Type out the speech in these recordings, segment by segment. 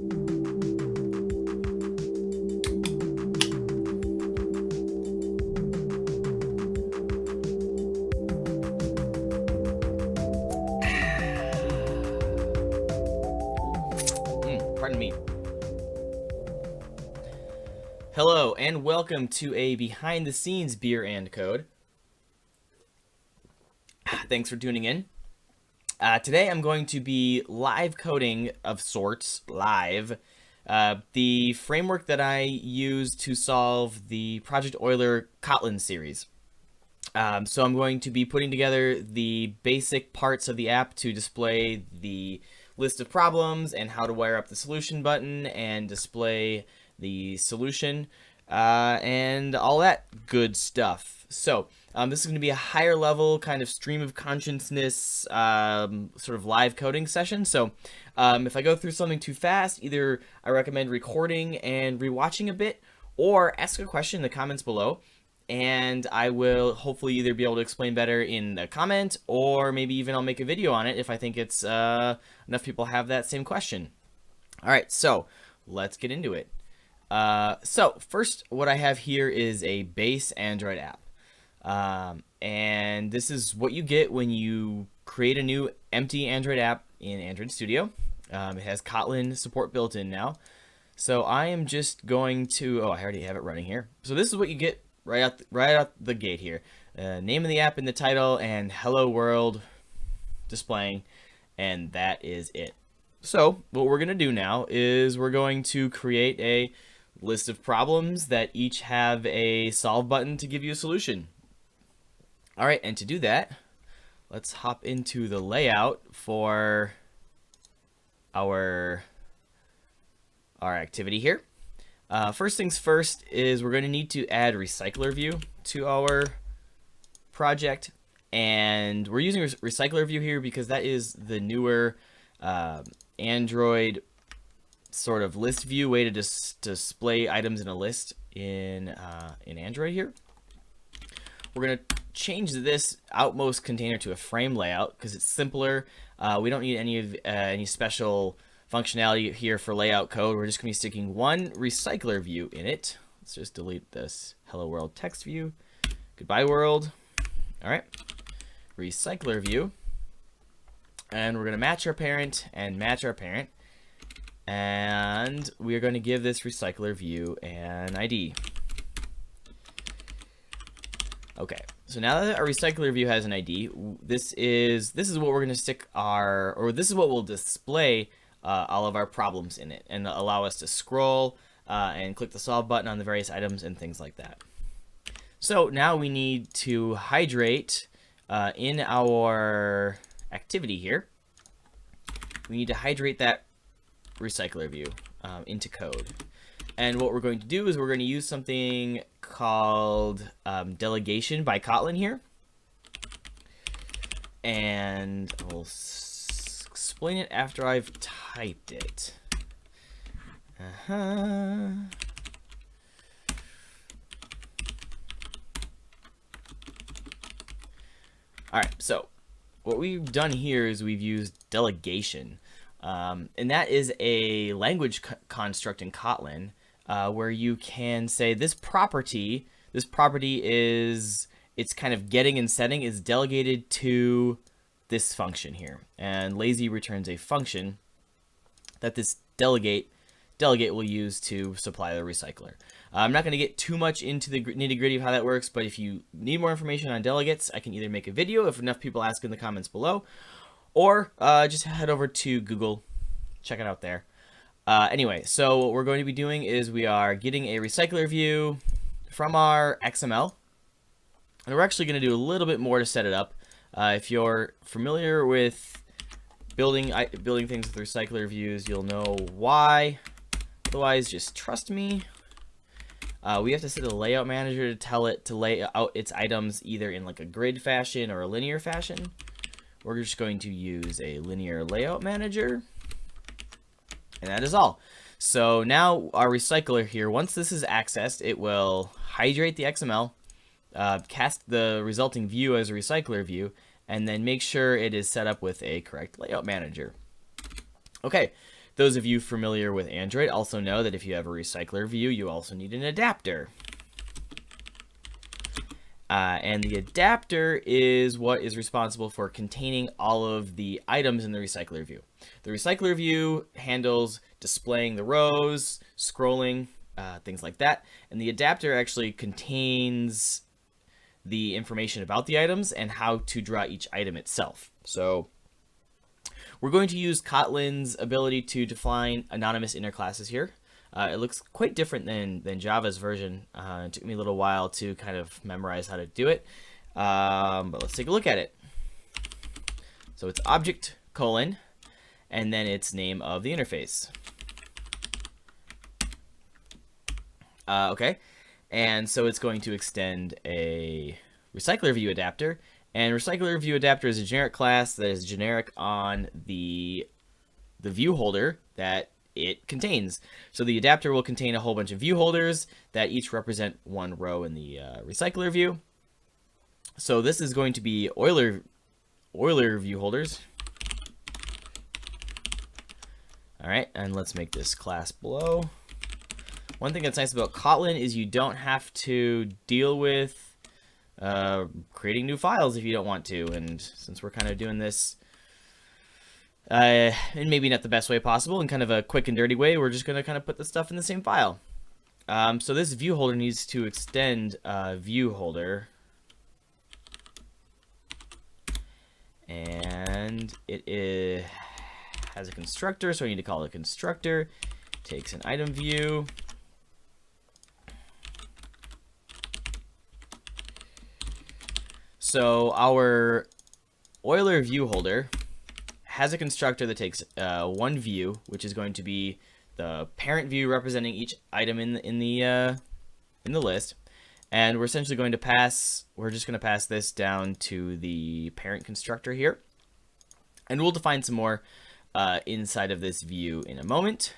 Pardon me. Hello and welcome to a behind the scenes beer and code. Thanks for tuning in. Today I'm going to be live coding of sorts, live, the framework that I use to solve the Project Euler Kotlin series. So I'm going to be putting together the basic parts of the app to display the list of problems and how to wire up the solution button and display the solution and all that good stuff. So this is going to be a higher level kind of stream of consciousness sort of live coding session. So if I go through something too fast, either I recommend recording and rewatching a bit, or ask a question in the comments below, and I will hopefully either be able to explain better in the comment, or maybe even I'll make a video on it if I think it's enough people have that same question. All right, so let's get into it. So first, what I have here is a base Android app. And this is what you get when you create a new empty Android app in Android Studio. It has Kotlin support built in now. So I am just going to, I already have it running here. So this is what you get right out the gate here. Name of the app in the title and hello world displaying, and that is it. So what we're going to do now is we're going to create a list of problems that each have a solve button to give you a solution. All right, and to do that, let's hop into the layout for our activity here. First things first is we're going to need to add recycler view to our project, and we're using recycler view here because that is the newer Android sort of list view way to display items in a list in Android here. We're going to change this outmost container to a frame layout because it's simpler. We don't need any special functionality here for layout code. We're just going to be sticking one recycler view in it. Let's just delete this hello world text view. Goodbye world. All right, recycler view, and we're going to match our parent and match our parent, and we are going to give this recycler view an ID. Okay, so now that our recycler view has an ID, this is what we're going to stick this is what will display all of our problems in it and allow us to scroll and click the solve button on the various items and things like that. So now we need to hydrate in our activity here. We need to hydrate that recycler view into code. And what we're going to do is we're going to use something called delegation by Kotlin here. And we'll explain it after I've typed it. All right, so what we've done here is we've used delegation. And that is a language construct in Kotlin where you can say this property is, its kind of getting and setting is delegated to this function here. And lazy returns a function that this delegate will use to supply the recycler. I'm not going to get too much into the nitty-gritty of how that works, but if you need more information on delegates, I can either make a video if enough people ask in the comments below, or just head over to Google, check it out there. Anyway, so what we're going to be doing is we are getting a recycler view from our XML, and we're actually going to do a little bit more to set it up. If you're familiar with building things with recycler views, you'll know why. Otherwise, just trust me. We have to set a layout manager to tell it to lay out its items either in like a grid fashion or a linear fashion. We're just going to use a linear layout manager, and that is all. So now our recycler here, once this is accessed, it will hydrate the XML, cast the resulting view as a recycler view, and then make sure it is set up with a correct layout manager. Okay, Those of you familiar with Android also know that if you have a recycler view, you also need an adapter. And the adapter is what is responsible for containing all of the items in the recycler view. The recycler view handles displaying the rows, scrolling, things like that. And the adapter actually contains the information about the items and how to draw each item itself. So we're going to use Kotlin's ability to define anonymous inner classes here. It looks quite different than Java's version. It took me a little while to kind of memorize how to do it. But let's take a look at it. So it's object colon, and then it's name of the interface. Okay, and so it's going to extend a recycler view adapter. And recycler view adapter is a generic class that is generic on the view holder that it contains. So the adapter will contain a whole bunch of view holders that each represent one row in the recycler view. So this is going to be Euler view holders. All right, and let's make this class below. One thing that's nice about Kotlin is you don't have to deal with creating new files if you don't want to. And since we're kind of doing this and maybe not the best way possible, in kind of a quick and dirty way, we're just going to kind of put the stuff in the same file. So this view holder needs to extend view holder, and it has a constructor, so I need to call it a constructor. Takes an item view, so our Euler view holder has a constructor that takes one view, which is going to be the parent view representing each item in the list, and we're essentially going to pass. We're just going to pass this down to the parent constructor here, and we'll define some more inside of this view in a moment.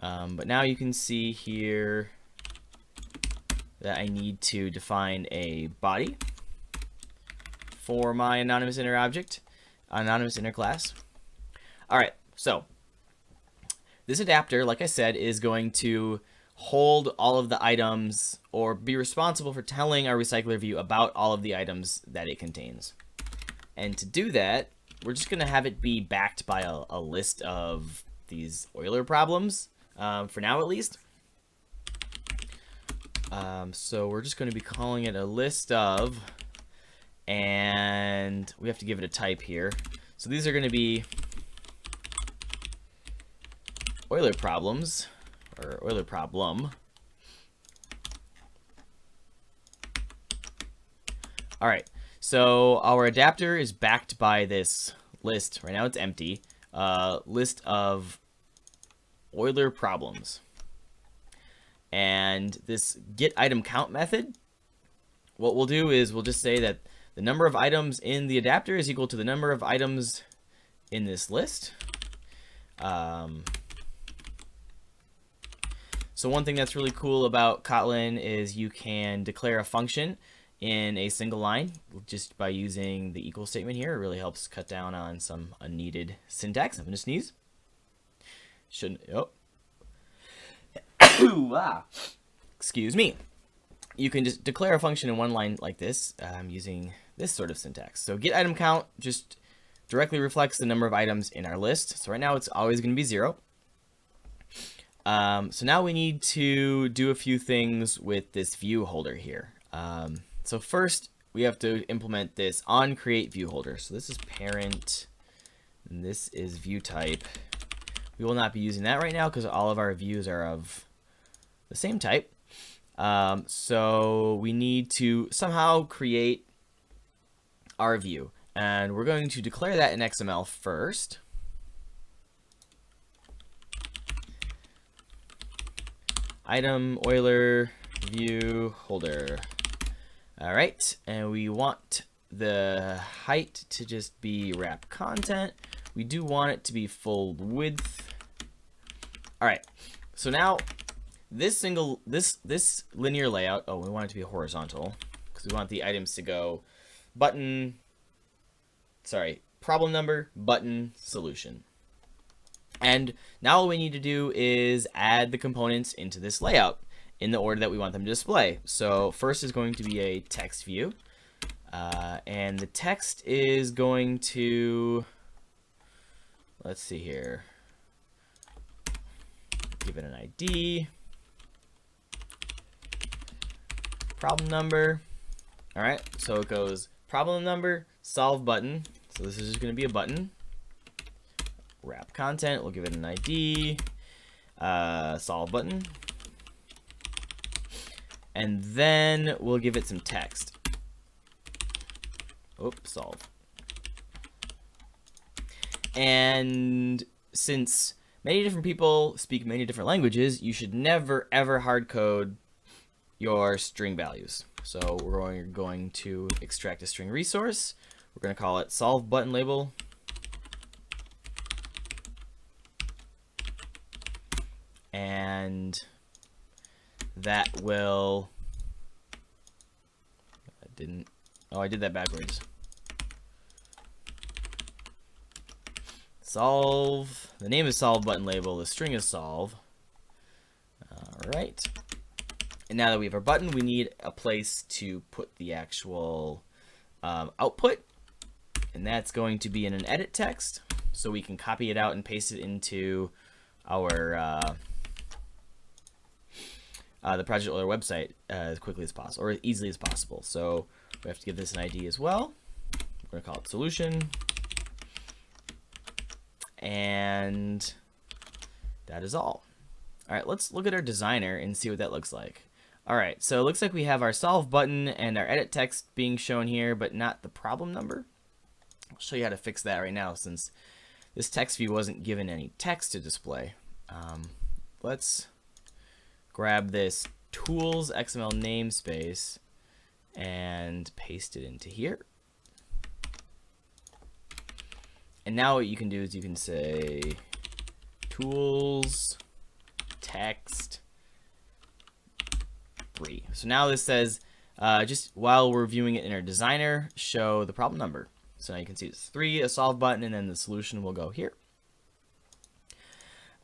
But now you can see here that I need to define a body for my anonymous inner object, anonymous inner class. All right, so this adapter, like I said, is going to hold all of the items or be responsible for telling our recycler view about all of the items that it contains. And to do that, we're just going to have it be backed by a list of these Euler problems, for now at least. So we're just going to be calling it a list of, and we have to give it a type here. So these are going to be Euler problems, or Euler problem. All right, so our adapter is backed by this list. Right now it's empty. List of Euler problems. And this get item count method, what we'll do is we'll just say that the number of items in the adapter is equal to the number of items in this list. So one thing that's really cool about Kotlin is you can declare a function in a single line just by using the equal statement here. It really helps cut down on some unneeded syntax. I'm gonna sneeze. Shouldn't. Oh. Excuse me. You can just declare a function in one line like this using this sort of syntax. So get item count just directly reflects the number of items in our list. So right now it's always going to be 0. So now we need to do a few things with this view holder here. So first we have to implement this on create view holder. So this is parent, and this is view type. We will not be using that right now because all of our views are of the same type. So we need to somehow create our view, and we're going to declare that in XML first. Item Euler view holder. All right, and we want the height to just be wrap content. We do want it to be full width. All right, so now this linear layout, oh, we want it to be horizontal because we want the items to go problem number, button, solution. And now all we need to do is add the components into this layout in the order that we want them to display. So first is going to be a text view. And the text is going to, let's see here, give it an ID, problem number. All right, so it goes problem number, solve button. So this is just going to be a button. Wrap content, we'll give it an ID, solve button. And then we'll give it some text. Oops, solve. And since many different people speak many different languages, you should never ever hard code your string values. So we're going to extract a string resource. We're going to call it solve button label. And that will, I did that backwards. Solve, the name is solve button label, the string is solve. All right. And now that we have our button, we need a place to put the actual output. And that's going to be in an edit text. So we can copy it out and paste it into our the Project Euler website as quickly as possible, or as easily as possible. So we have to give this an ID as well. We're going to call it solution. And that is all. All right, let's look at our designer and see what that looks like. All right, so it looks like we have our solve button and our edit text being shown here, but not the problem number. I'll show you how to fix that right now since this text view wasn't given any text to display. Let's grab this tools XML namespace and paste it into here. And now what you can do is you can say tools text 3. So now this says just while we're viewing it in our designer, show the problem number. So now you can see it's 3, a solve button, and then the solution will go here.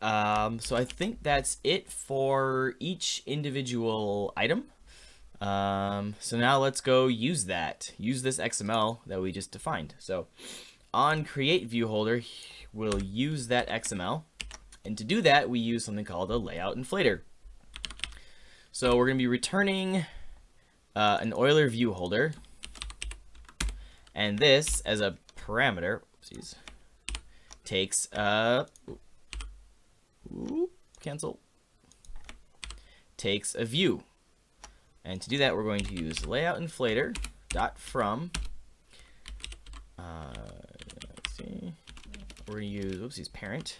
So I think that's it for each individual item. So now let's go use this XML that we just defined. So on create view holder, we'll use that XML. And to do that, we use something called a layout inflator. So we're going to be returning an Euler view holder. And this, as a parameter, oopsies, takes takes a view. And to do that, we're going to use layout inflator dot from. Let's see. We're going to use parent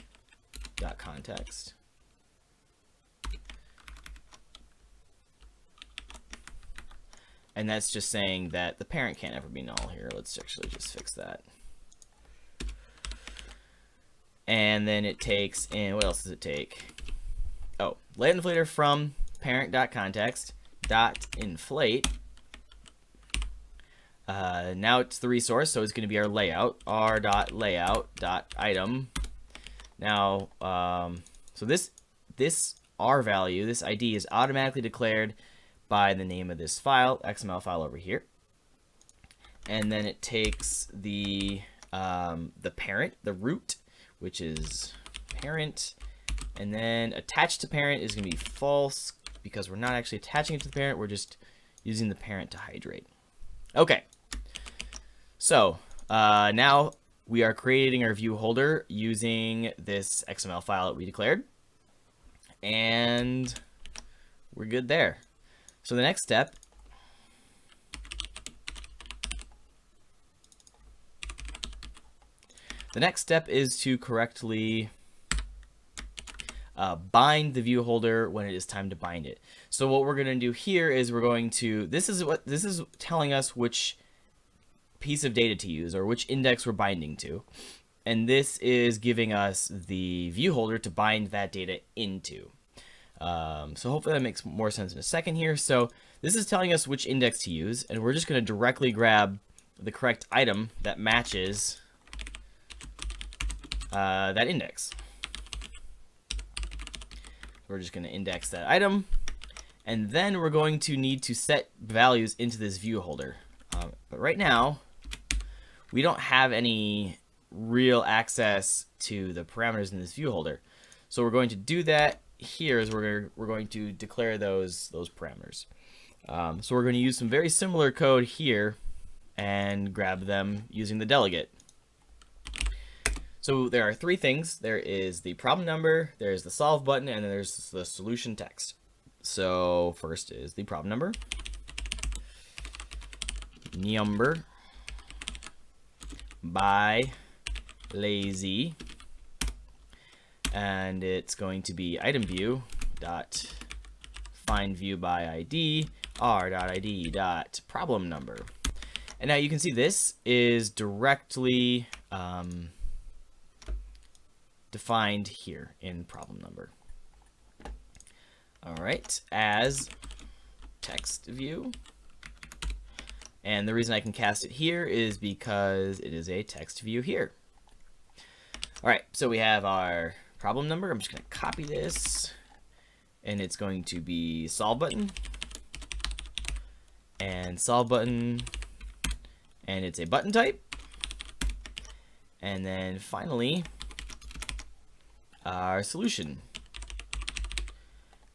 dot context. And that's just saying that the parent can't ever be null here. Let's actually just fix that. And then it takes in, what else does it take? Oh, layout inflator from parent.context dot inflate. Now it's the resource, so it's going to be our layout, r.layout.item. Now, so this r value, this ID, is automatically declared by the name of this file, XML file over here. And then it takes the parent, the root, which is parent, and then attached to parent is going to be false because we're not actually attaching it to the parent, we're just using the parent to hydrate. Okay, so now we are creating our view holder using this XML file that we declared, and we're good there. So the next step is to correctly bind the view holder when it is time to bind it. So what we're going to do here is we're going to, this is telling us which piece of data to use or which index we're binding to. And this is giving us the view holder to bind that data into. So hopefully that makes more sense in a second here. So this is telling us which index to use, and we're just going to directly grab the correct item that matches that index. We're just going to index that item. And then we're going to need to set values into this view holder. But right now, we don't have any real access to the parameters in this view holder. So we're going to do that here is we're going to declare those parameters. So we're going to use some very similar code here and grab them using the delegate. So there are three things. There is the problem number, there's the solve button, and then there's the solution text. So first is the problem number. Number by lazy, and it's going to be item view dot find view by ID r.id dot problem number. And now you can see this is directly defined here in problem number. All right, as text view. And the reason I can cast it here is because it is a text view here. All right, so we have our problem number. I'm just going to copy this, and it's going to be solve button, and solve button, and it's a button type. And then finally, our solution,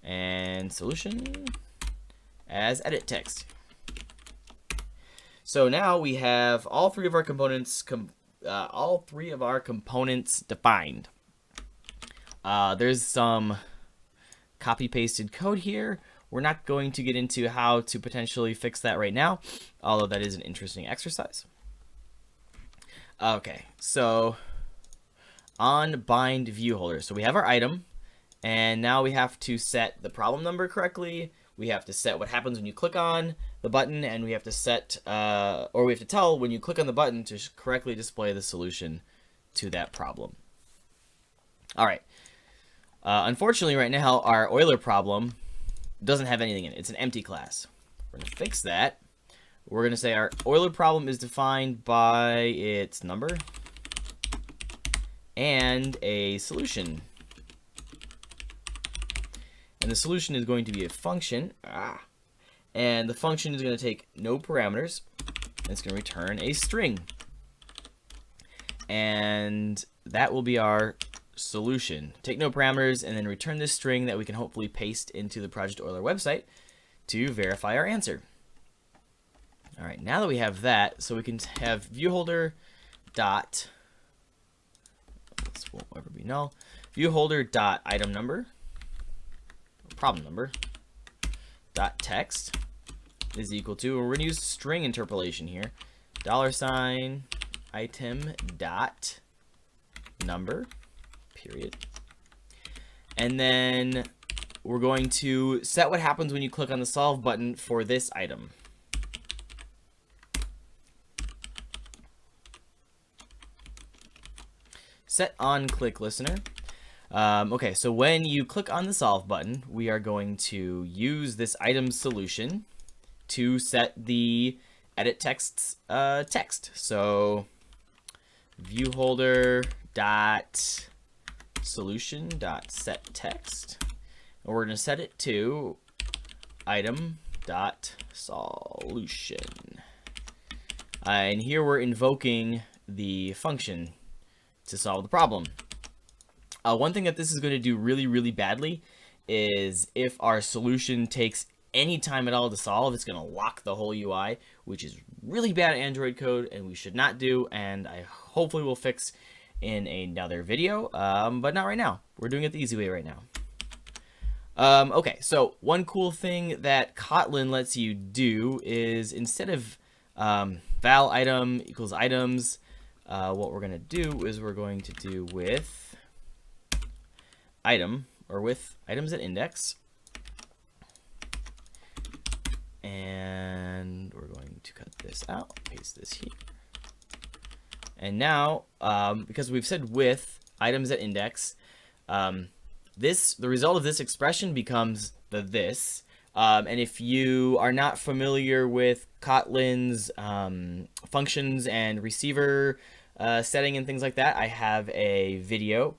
and solution as edit text. So now we have all three of our components defined. There's some copy pasted code here. We're not going to get into how to potentially fix that right now, although that is an interesting exercise. Okay, so on bind view holder. So we have our item, and now we have to set the problem number correctly. We have to set what happens when you click on the button, and we have to set, or we have to tell when you click on the button to correctly display the solution to that problem. All right. Unfortunately, right now, our Euler problem doesn't have anything in it. It's an empty class. We're going to fix that. We're going to say our Euler problem is defined by its number and a solution. And the solution is going to be a function. And the function is going to take no parameters. And it's going to return a string. And that will be our solution. Take no parameters and then return this string that we can hopefully paste into the Project Euler website to verify our answer. All right, now that we have that, so we can have viewholder dot, this won't ever be null, viewholder dot item number, problem number, dot text is equal to, and we're going to use string interpolation here, $, item dot number, period. And then we're going to set what happens when you click on the solve button for this item. Set on click listener. Okay, so when you click on the solve button, we are going to use this item solution to set the edit text's text. So viewholder dot solution dot set text, and we're going to set it to item dot solution. And here we're invoking the function to solve the problem. One thing that this is going to do really, really badly is if our solution takes any time at all to solve, it's going to lock the whole UI, which is really bad Android code and we should not do, and I hopefully will fix in another video, but not right now. We're doing it the easy way right now. Okay, so one cool thing that Kotlin lets you do is instead of val item equals items, what we're going to do is we're going to do with item, or with items at index, and we're going to cut this out, paste this here, and now because we've said with items at index, the result of this expression becomes the this. And if you are not familiar with Kotlin's functions and receiver setting and things like that, I have a video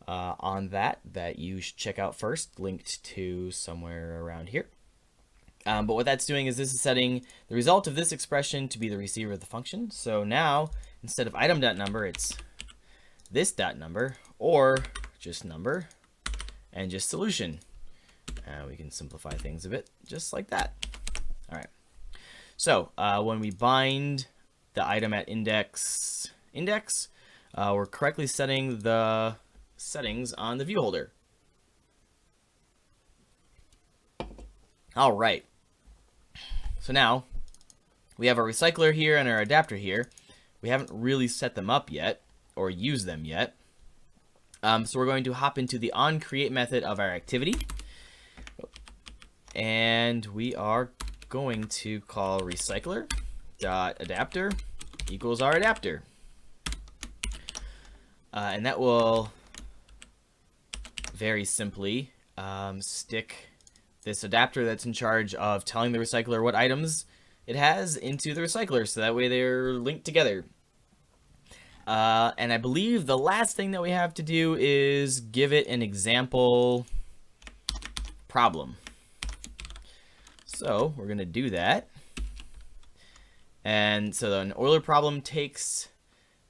on that you should check out first, linked to somewhere around here. But what that's doing is this is setting the result of this expression to be the receiver of the function. So now, instead of item.number, it's this dot number, or just number, and just solution. We can simplify things a bit, just like that. All right. So when we bind the item at index, we're correctly setting the settings on the view holder. All right. So now we have our recycler here and our adapter here. We haven't really set them up yet or used them yet. So we're going to hop into the onCreate method of our activity. And we are going to call recycler.adapter equals our adapter. And that will very simply stick this adapter that's in charge of telling the recycler what items it has into the recycler, so that way they're linked together. And I believe the last thing that we have to do is give it an example problem. So we're going to do that. And so an Euler problem takes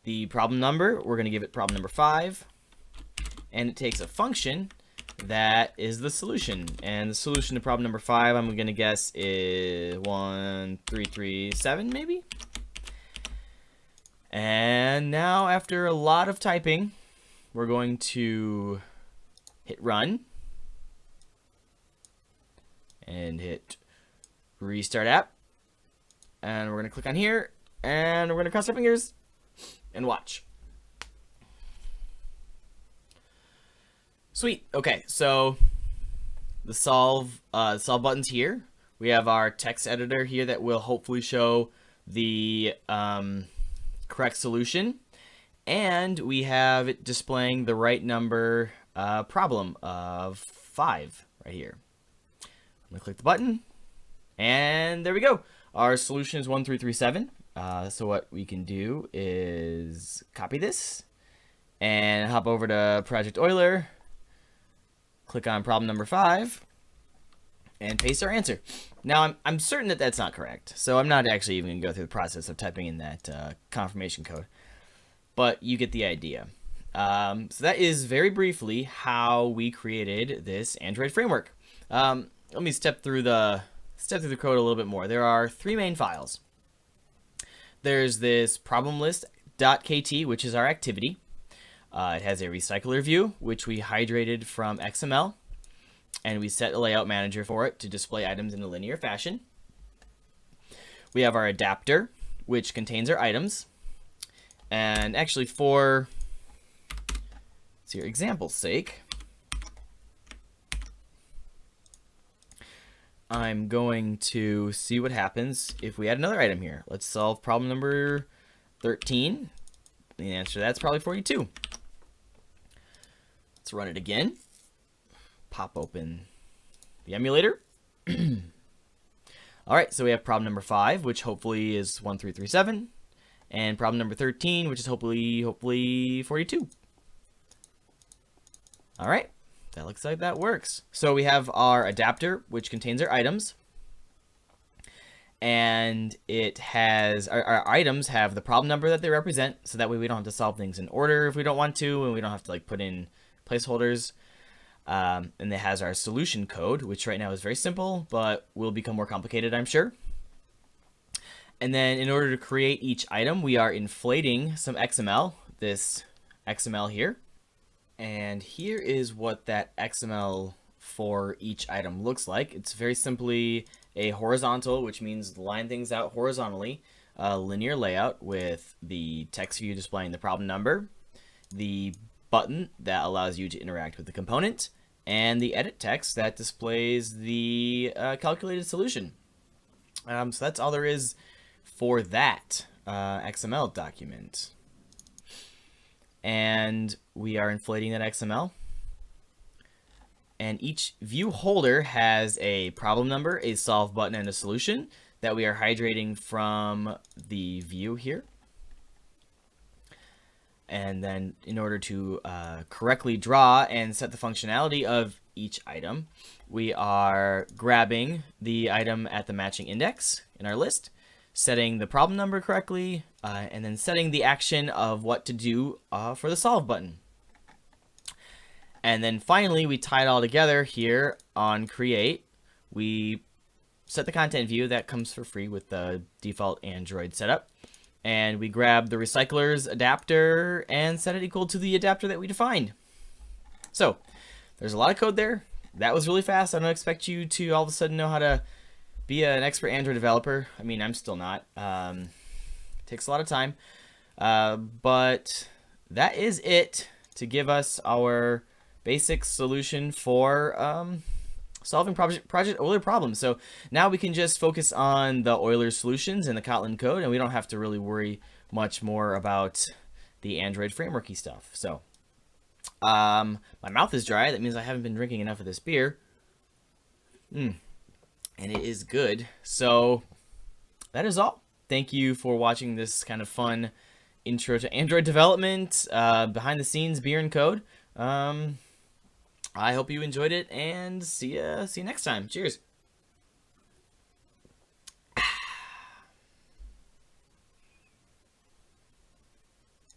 the problem number. We're going to give it problem number 5. And it takes a function that is the solution. And the solution to problem number 5, I'm going to guess, is 1337 maybe? And now, after a lot of typing, we're going to hit run and hit restart app. And we're going to click on here, and we're going to cross our fingers and watch. Sweet. Okay, so the solve button's here. We have our text editor here that will hopefully show the correct solution, and we have it displaying the right number problem of 5 right here. I'm gonna click the button, and there we go. Our solution is 1337. So what we can do is copy this and hop over to Project Euler, click on problem number 5, and paste our answer. Now, I'm certain that that's not correct, so I'm not actually even going to go through the process of typing in that confirmation code, but you get the idea. So that is very briefly how we created this Android framework. Let me step through the code a little bit more. There are 3 main files. There's this problem list.kt, which is our activity. It has a recycler view, which we hydrated from XML, and we set a layout manager for it to display items in a linear fashion. We have our adapter, which contains our items. And actually, for your example's sake, I'm going to see what happens if we add another item here. Let's solve problem number 13. The answer to that's probably 42. Let's run it again. Pop open the emulator. All right, so we have problem number 5, which hopefully is 1337, and problem number 13, which is hopefully 42. All right, that looks like that works. So we have our adapter, which contains our items, and it has our items have the problem number that they represent, so that way we don't have to solve things in order if we don't want to, and we don't have to put in placeholders. And it has our solution code, which right now is very simple, but will become more complicated, I'm sure. And then in order to create each item, we are inflating some XML, this XML here. And here is what that XML for each item looks like. It's very simply a horizontal, which means line things out horizontally, linear layout with the text view displaying the problem number, the button that allows you to interact with the component, and the edit text that displays the calculated solution. So that's all there is for that XML document. And we are inflating that XML. And each view holder has a problem number, a solve button, and a solution that we are hydrating from the view here. And then in order to correctly draw and set the functionality of each item, we are grabbing the item at the matching index in our list, setting the problem number correctly, and then setting the action of what to do for the solve button. And then finally, we tie it all together here on create. We set the content view that comes for free with the default Android setup. And we grab the recycler's adapter and set it equal to the adapter that we defined. So there's a lot of code there. That was really fast. I don't expect you to all of a sudden know how to be an expert Android developer. I mean, I'm still not. It takes a lot of time. But that is it to give us our basic solution for solving Project Euler problems. So now we can just focus on the Euler solutions and the Kotlin code, and we don't have to really worry much more about the Android frameworky stuff. So my mouth is dry. That means I haven't been drinking enough of this beer. And it is good. So that is all. Thank you for watching this kind of fun intro to Android development, behind the scenes beer and code. I hope you enjoyed it, and see you next time. Cheers.